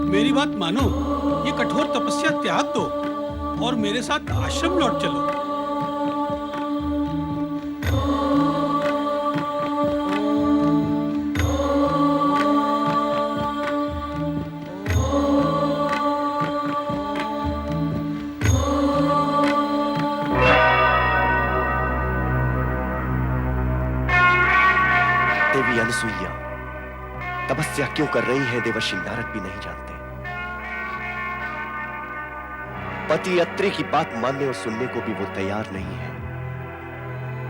मेरी बात मानो, ये कठोर तपस्या त्याग दो और मेरे साथ आश्रम लौट चलो। देवी अनसुईया तपस्या क्यों कर रही है, देवर्षि नारद भी नहीं जानते। पति अत्रि की बात मानने और सुनने को भी वो तैयार नहीं है।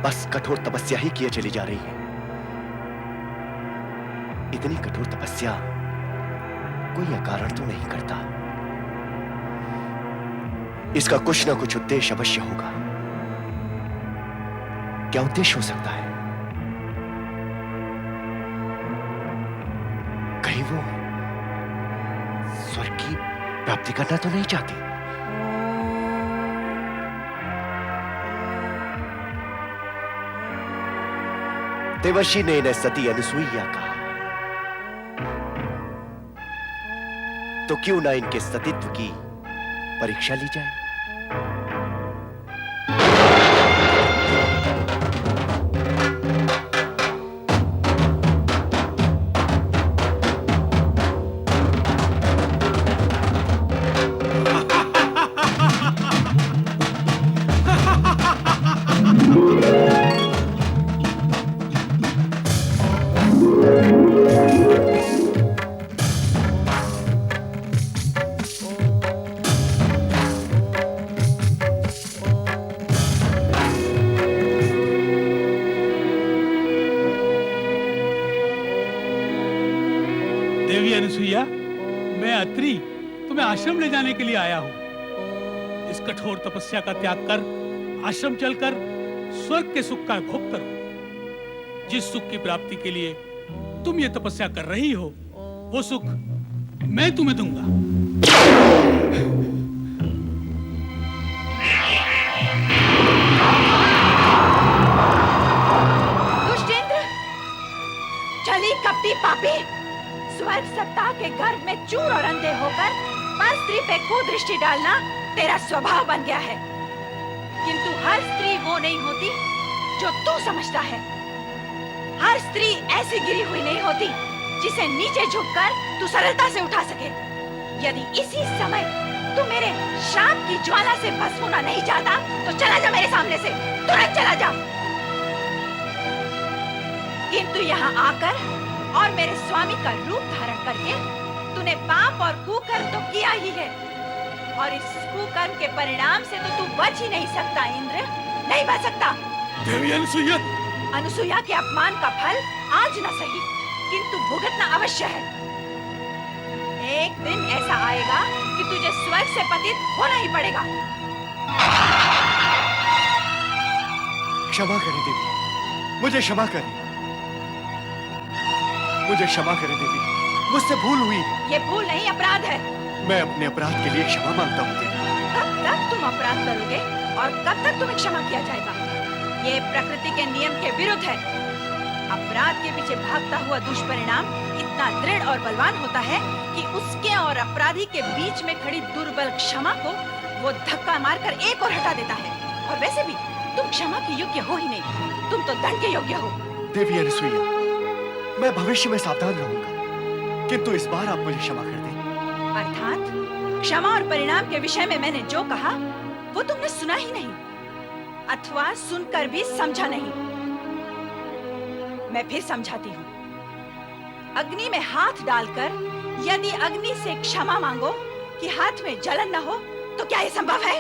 बस कठोर तपस्या ही किए चली जा रही है। इतनी कठोर तपस्या कोई अकारण तो नहीं करता। इसका कुछ ना कुछ उद्देश्य अवश्य होगा। क्या उद्देश्य हो सकता है? कहीं वो स्वर्ग की प्राप्ति करना तो नहीं चाहती? देवर्षि ने इन्हें सती अनसुईया कहा, तो क्यों ना इनके सतीत्व की परीक्षा ली जाए। देवी अनसुईया, मैं अत्रि तुम्हें आश्रम ले जाने के लिए आया हूं। इस कठोर तपस्या का त्याग कर आश्रम चलकर स्वर्ग के सुख का भोग करो। जिस सुख की प्राप्ति के लिए तुम ये तपस्या कर रही हो, वो सुख मैं तुम्हें दूंगा। दुष्टेंद्र, चली कपटी पापी, स्वर्ग सत्ता के गर्भ में चूर और अंधे होकर पर स्त्री पे कुदृष्टि डालना तेरा स्वभाव बन गया है। किंतु हर स्त्री वो नहीं होती जो तू समझता है। हर स्त्री ऐसी गिरी हुई नहीं होती जिसे नीचे झुककर तू सरलता से उठा सके। यदि इसी समय तू मेरे शाप की ज्वाला से भस्म होना नहीं चाहता तो चला जा मेरे सामने से, तुरंत चला जा। किंतु यहाँ आकर और मेरे स्वामी का रूप धारण करके तूने पाप और कुकर्म तो किया ही है, और इस कुकर्म के परिणाम से तो तू बच ही नहीं सकता इंद्र, नहीं बच सकता। देवी अनसुईया, अनसुईया के अपमान का फल आज न सही किंतु भुगतना अवश्य है। एक दिन ऐसा आएगा कि तुझे स्वर्ग से पतित होना ही पड़ेगा। क्षमा करें देवी, मुझे क्षमा करें, मुझे क्षमा करें देवी, मुझसे भूल हुई है। ये भूल नहीं, अपराध है। मैं अपने अपराध के लिए क्षमा मांगता हूँ देवी। कब तक तुम अपराध करोगे और कब तक तुम्हें क्षमा किया जाएगा? ये प्रकृति के नियम के विरुद्ध है। अपराध के पीछे भागता हुआ दुष्परिणाम इतना दृढ़ और बलवान होता है कि उसके और अपराधी के बीच में खड़ी दुर्बल क्षमा को वो धक्का मारकर एक और हटा देता है। और वैसे भी तुम क्षमा के योग्य हो ही नहीं, तुम तो दंड के योग्य हो। देवी अनसुईया, मैं भविष्य में सावधान रहूंगा, किंतु इस बार आप मुझे क्षमा कर दें। अर्थात क्षमा और परिणाम के विषय में मैंने जो कहा वो तुमने सुना ही नहीं, अथवा सुनकर भी समझा नहीं। मैं फिर समझाती हूँ। अग्नि में हाथ डालकर यदि अग्नि से क्षमा मांगो कि हाथ में जलन न हो, तो क्या ये संभव है?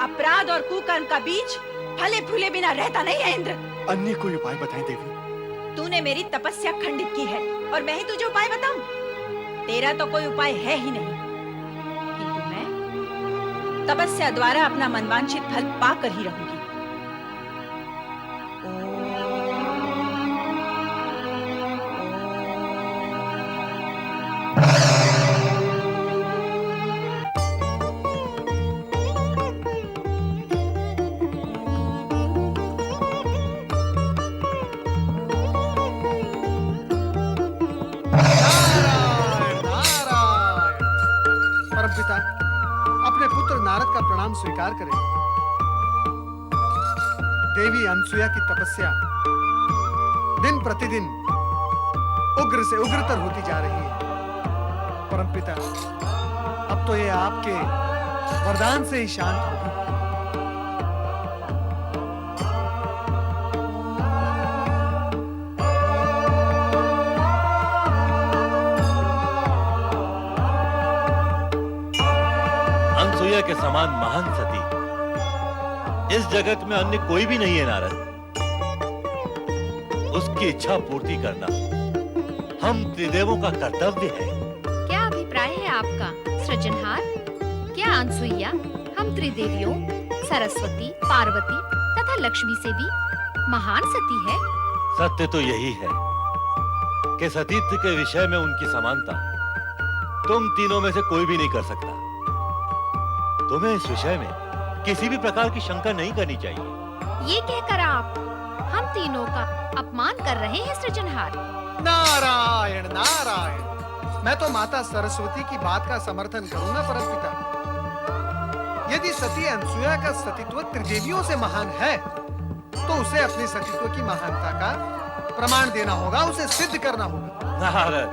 अपराध और कुकर्म का बीज फले फूले बिना रहता नहीं है इंद्र। अन्य कोई उपाय बताएं देवी। तूने मेरी तपस्या खंडित की है और मैं ही तुझे उपाय बताऊं? तेरा तो कोई उपाय है ही नहीं, किंतु मैं तपस्या द्वारा अपना मनवांछित फल पाकर ही रहूंगी। प्रणाम स्वीकार करें। देवी अनसुया की तपस्या दिन प्रतिदिन उग्र से उग्रतर होती जा रही है। परमपिता, अब तो ये आपके वरदान से ही शांत होगी। अनसुया के समान महान सती इस जगत में अन्य कोई भी नहीं है नारद। उसकी इच्छा पूर्ति करना हम त्रिदेवों का कर्तव्य है। क्या अभिप्राय है आपका सृजनहार? क्या अनसुईया हम त्रिदेवियों सरस्वती, पार्वती तथा लक्ष्मी से भी महान सती है? सत्य तो यही है कि सतीत्व के विषय में उनकी समानता तुम तीनों में से कोई भी नहीं कर सकता। तुम्हें इस विषय में किसी भी प्रकार की शंका नहीं करनी चाहिए। ये कहकर आप हम तीनों का अपमान कर रहे हैं सृजनहार। नारायण नारायण, मैं तो माता सरस्वती की बात का समर्थन करूंगा परमपिता। यदि सती अनसुया का सतीत्व त्रिदेवियों से महान है तो उसे अपनी सतीत्व की महानता का प्रमाण देना होगा, उसे सिद्ध करना होगा। नारद,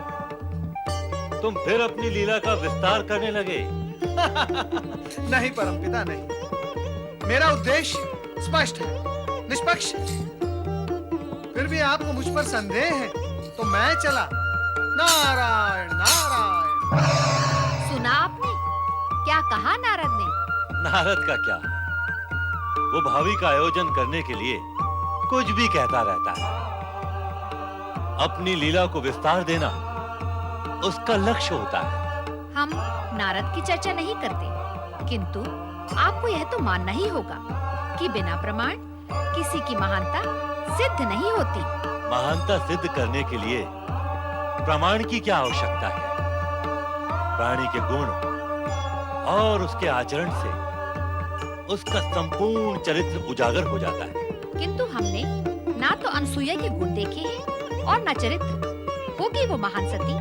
तुम फिर अपनी लीला का विस्तार करने लगे। नहीं परमपिता, नहीं। मेरा उद्देश्य स्पष्ट है, निष्पक्ष है। फिर भी आपको मुझ पर संदेह है तो मैं चला। नारायण नारायण। सुना आपने क्या कहा नारद ने? नारद का क्या, वो भावी का आयोजन करने के लिए कुछ भी कहता रहता है। अपनी लीला को विस्तार देना उसका लक्ष्य होता है। हम नारद की चर्चा नहीं करते, किंतु आपको यह तो मानना ही होगा कि बिना प्रमाण किसी की महानता सिद्ध नहीं होती। महानता सिद्ध करने के लिए प्रमाण की क्या आवश्यकता है? प्राणी के गुण और उसके आचरण से उसका संपूर्ण चरित्र उजागर हो जाता है। किंतु हमने ना तो अनसुया के गुण देखे हैं और न चरित्र। होगी वो महान सती,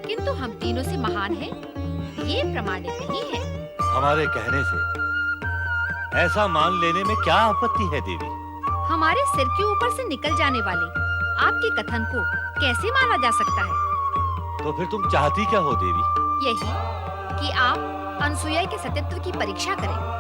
किंतु हम तीनों से महान है ये प्रमाणित नहीं है। हमारे कहने से ऐसा मान लेने में क्या आपत्ति है देवी? हमारे सिर के ऊपर से निकल जाने वाले आपके कथन को कैसे माना जा सकता है? तो फिर तुम चाहती क्या हो देवी? यही कि आप अनसुया के सतीत्व की परीक्षा करें।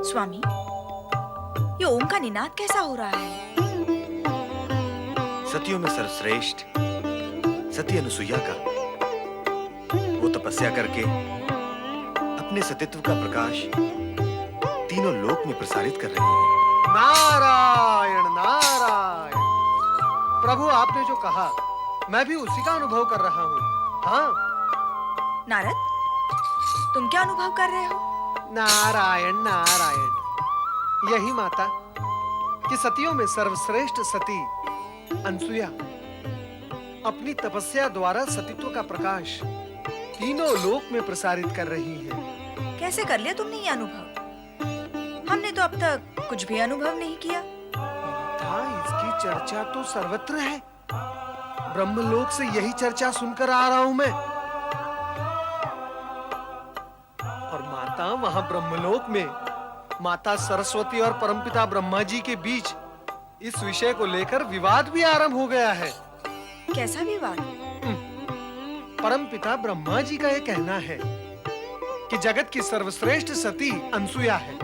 स्वामी, ये ओम का निनाद कैसा हो रहा है? सतियों में सर्वश्रेष्ठ सती अनुसुईया का वो तपस्या करके अपने सतीत्व का प्रकाश तीनों लोक में प्रसारित कर रही है। नारायण नारायण। प्रभु, आपने जो कहा मैं भी उसी का अनुभव कर रहा हूँ। हाँ नारद, तुम क्या अनुभव कर रहे हो? नारायण नारायण। यही माता कि सतियों में सर्वश्रेष्ठ सती अनसुया अपनी तपस्या द्वारा सतीत्व का प्रकाश तीनों लोक में प्रसारित कर रही है। कैसे कर लिया तुमने ये अनुभव? हमने तो अब तक कुछ भी अनुभव नहीं किया। माता, इसकी चर्चा तो सर्वत्र है। ब्रह्मलोक से यही चर्चा सुनकर आ रहा हूं मैं। और माता, वहां ब्रह्मलोक में माता सरस्वती और परमपिता ब्रह्मा जी के बीच इस विषय को लेकर विवाद भी आरंभ हो गया है। कैसा विवाद? परमपिता ब्रह्मा जी का यह कहना है कि जगत की सर्वश्रेष्ठ सती अनसुया है,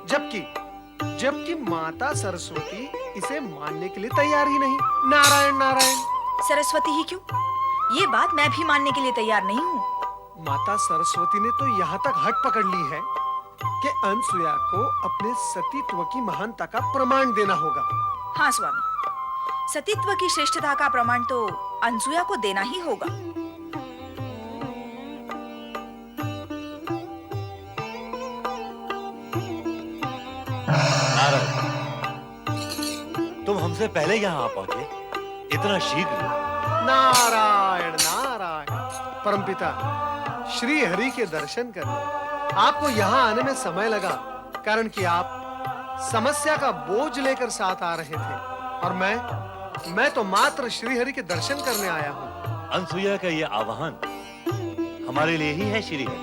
जबकि माता सरस्वती इसे मानने के लिए तैयार ही नहीं। नारायण नारायण। सरस्वती ही क्यों? ये बात मैं भी मानने के लिए तैयार नहीं हूँ। माता सरस्वती ने तो यहाँ तक हट पकड़ ली है कि अनसुया को अपने सतीत्व की महानता का प्रमाण देना होगा। हाँ स्वामी, सतीत्व की श्रेष्ठता का प्रमाण तो अनसुया को देना ही होगा। नारद, तुम हमसे पहले यहाँ आ पहुंचे, इतना शीघ्र? नारायण नारायण। परमपिता, श्री हरि के दर्शन करने आपको यहाँ आने में समय लगा, कारण कि आप समस्या का बोझ लेकर साथ आ रहे थे और मैं तो मात्र श्री हरि के दर्शन करने आया हूँ। अनसुईया का यह आह्वान हमारे लिए ही है श्री हरि।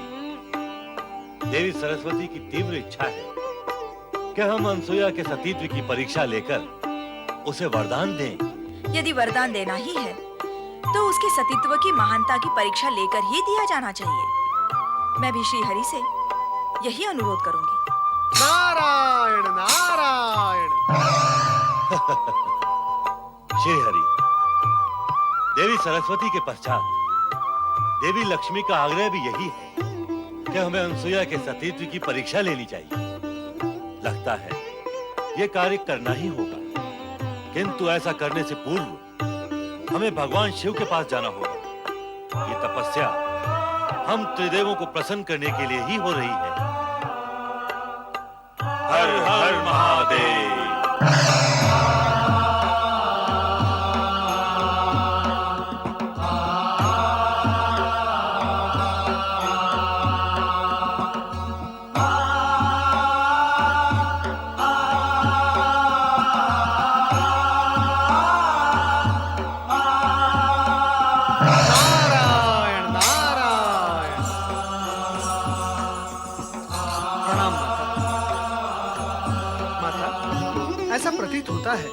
देवी सरस्वती की तीव्र इच्छा है कि हम अनसुईया के सतीत्व की परीक्षा लेकर उसे वरदान दें। यदि वरदान देना ही है तो उसके सतीत्व की महानता की परीक्षा लेकर ही दिया जाना चाहिए। मैं भी श्री हरि से यही अनुरोध करूंगी। नारायण नारायण। श्री हरि, देवी सरस्वती के पश्चात देवी लक्ष्मी का आग्रह भी यही है कि हमें अनसुईया के सतीत्व की परीक्षा लेनी चाहिए। लगता है ये कार्य करना ही होगा, किंतु ऐसा करने से पूर्व हमें भगवान शिव के पास जाना होगा। ये तपस्या हम त्रिदेवों को प्रसन्न करने के लिए ही हो रही है। हर हर महादेव। नारायण नारायण। प्रणाम माता। ऐसा प्रतीत होता है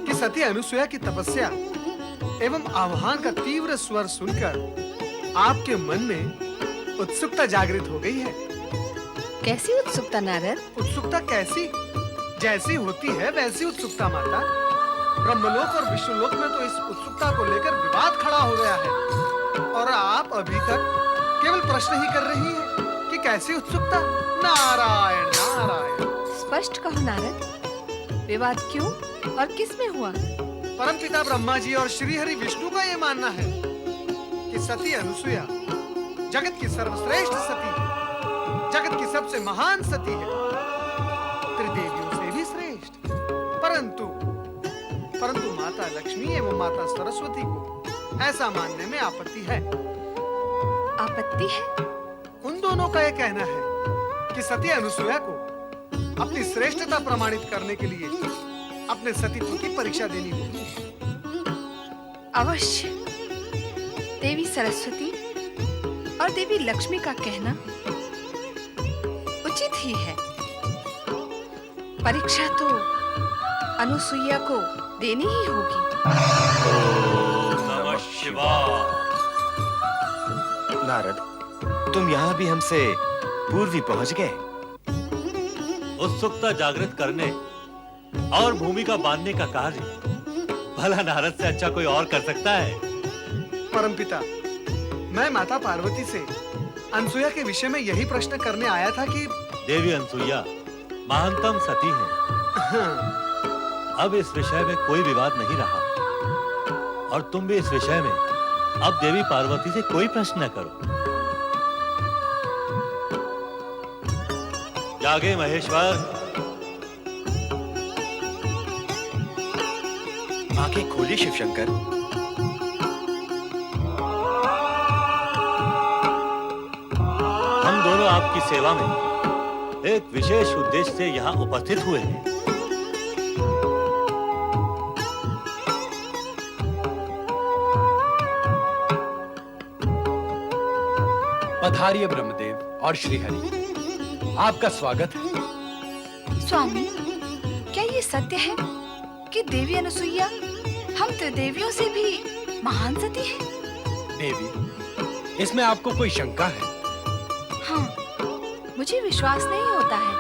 कि सती अनुसुईया की तपस्या एवं आह्वान का तीव्र स्वर सुनकर आपके मन में उत्सुकता जागृत हो गई है। कैसी उत्सुकता नारद? उत्सुकता कैसी? जैसी होती है वैसी उत्सुकता माता। ब्रह्मलोक और विष्णुलोक में तो इस उत्सुकता को लेकर विवाद खड़ा हो गया है और आप अभी तक केवल प्रश्न ही कर रही हैं कि कैसी उत्सुकता। नारायण नारायण। स्पष्ट कहो नारद, विवाद क्यों और किस में हुआ? परमपिता ब्रह्मा जी और श्री हरि विष्णु का ये मानना है कि सती अनुसुईया जगत की सर्वश्रेष्ठ सती है, जगत की सबसे महान सती है, त्रिदेवियों से भी श्रेष्ठ। परंतु माता लक्ष्मी एवं माता सरस्वती को ऐसा मानने में आपत्ति है। आपत्ति है? उन दोनों का यह कहना है कि सती अनुसुईया को अपनी श्रेष्ठता प्रमाणित करने के लिए अपने सतीत्व की परीक्षा देनी होगी। अवश्य। देवी सरस्वती और देवी लक्ष्मी का कहना उचित ही है। परीक्षा तो अनुसुईया को देनी ही होगी। नमः शिवाय। नारद, तुम यहाँ भी हमसे पूर्व ही पहुँच गए। उत्सुकता जागृत करने और भूमिका बांधने का कार्य भला नारद से अच्छा कोई और कर सकता है? परमपिता, मैं माता पार्वती से अनुसुईया के विषय में यही प्रश्न करने आया था कि देवी अनसुईया महानतम सती है। अब इस विषय में कोई विवाद नहीं रहा और तुम भी इस विषय में अब देवी पार्वती से कोई प्रश्न न करो। जागे महेश्वर। आंखें खोली शिवशंकर। हम दोनों आपकी सेवा में एक विशेष उद्देश्य से यहाँ उपस्थित हुए हैं। पधारिए ब्रह्मदेव और श्रीहरि, आपका स्वागत है। स्वामी, क्या ये सत्य है कि देवी अनुसुईया हम त्रिदेवियों से भी महान सती है? देवी, इसमें आपको कोई शंका है? हाँ, मुझे विश्वास नहीं होता है।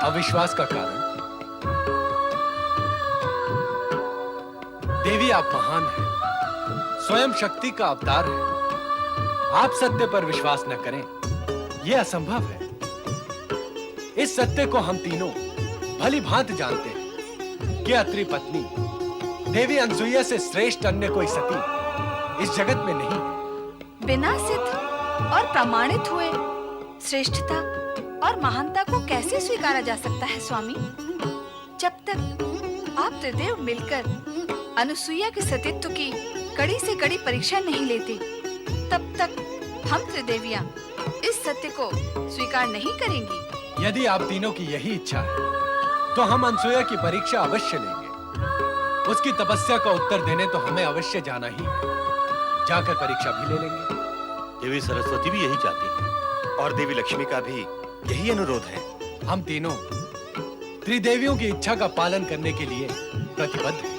अविश्वास का कारण? देवी, आप महान हैं, स्वयं शक्ति का अवतार है। आप सत्य पर विश्वास न करें, यह असंभव है। इस सत्य को हम तीनों भली भांति जानते हैं कि अत्रि पत्नी देवी अनसुईया से श्रेष्ठ अन्य कोई सती इस जगत में नहीं है। बिना सिद्ध और प्रमाणित हुए श्रेष्ठता और महानता को कैसे स्वीकारा जा सकता है स्वामी? जब तक आप त्रिदेव मिलकर अनुसुईया के सतीत्व की कड़ी से कड़ी परीक्षा नहीं लेते, तब तक हम त्रिदेवियां इस सत्य को स्वीकार नहीं करेंगी। यदि आप तीनों की यही इच्छा है तो हम अनसुया की परीक्षा अवश्य लेंगे। उसकी तपस्या का उत्तर देने तो हमें अवश्य जाना ही है। जाकर परीक्षा भी ले लेंगे। देवी सरस्वती भी यही चाहती है और देवी लक्ष्मी का भी यही अनुरोध है। हम तीनों त्रिदेवियों की इच्छा का पालन करने के लिए प्रतिबद्ध हैं।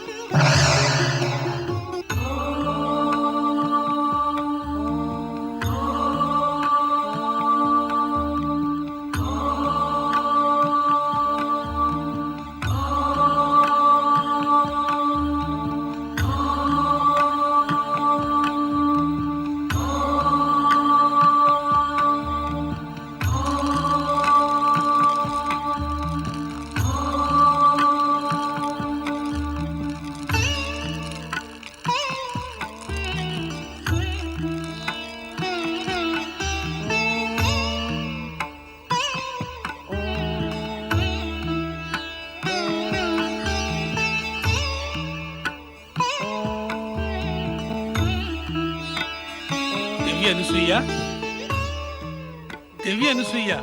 देवी अनुसुईया,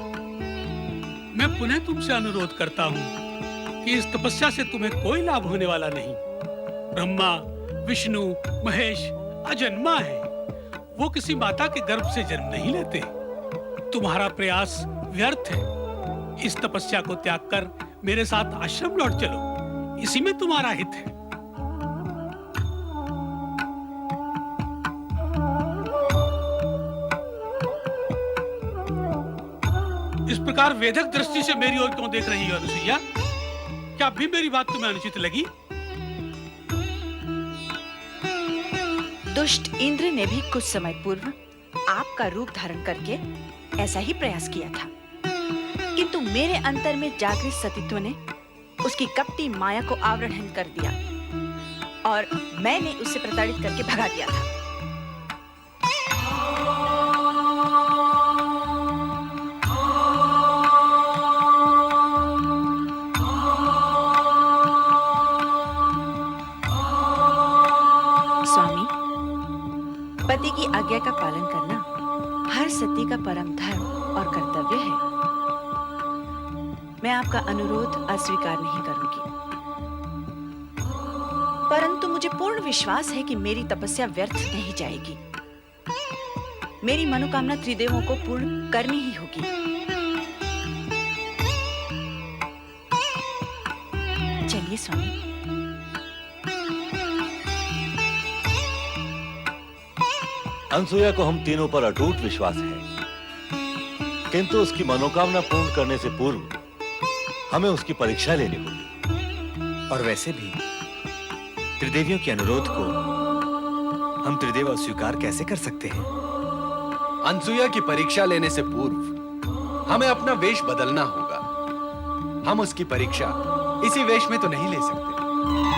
मैं पुनः तुमसे अनुरोध करता हूँ कि इस तपस्या से तुम्हें कोई लाभ होने वाला नहीं। ब्रह्मा, विष्णु, महेश अजन्मा है। वो किसी माता के गर्भ से जन्म नहीं लेते। तुम्हारा प्रयास व्यर्थ है। इस तपस्या को त्याग कर मेरे साथ आश्रम लौट चलो। इसी में तुम्हारा हित है। इस प्रकार वेधक दृष्टि से मेरी ओर क्यों देख रही हो अनुसुईया? क्या अभी मेरी बात तुम्हें अनुचित लगी? दुष्ट इंद्र ने भी कुछ समय पूर्व आपका रूप धारण करके ऐसा ही प्रयास किया था, किंतु मेरे अंतर में जागृत सतीत्व ने उसकी कपटी माया को आवरण कर दिया और मैंने उसे प्रताड़ित करके भगा दिया था। स्वामी, पति की आज्ञा का पालन करना हर सती का परम धर्म और कर्तव्य है। मैं आपका अनुरोध अस्वीकार नहीं करूंगी, परंतु मुझे पूर्ण विश्वास है कि मेरी तपस्या व्यर्थ नहीं जाएगी। मेरी मनोकामना त्रिदेवों को पूर्ण करनी ही होगी। चलिए स्वामी। अनसुया को हम तीनों पर अटूट विश्वास है, किंतु उसकी मनोकामना पूर्ण करने से पूर्व हमें उसकी परीक्षा लेनी होगी। और वैसे भी त्रिदेवियों के अनुरोध को हम त्रिदेव अस्वीकार कैसे कर सकते हैं? अनसुया की परीक्षा लेने से पूर्व हमें अपना वेश बदलना होगा। हम उसकी परीक्षा इसी वेश में तो नहीं ले सकते।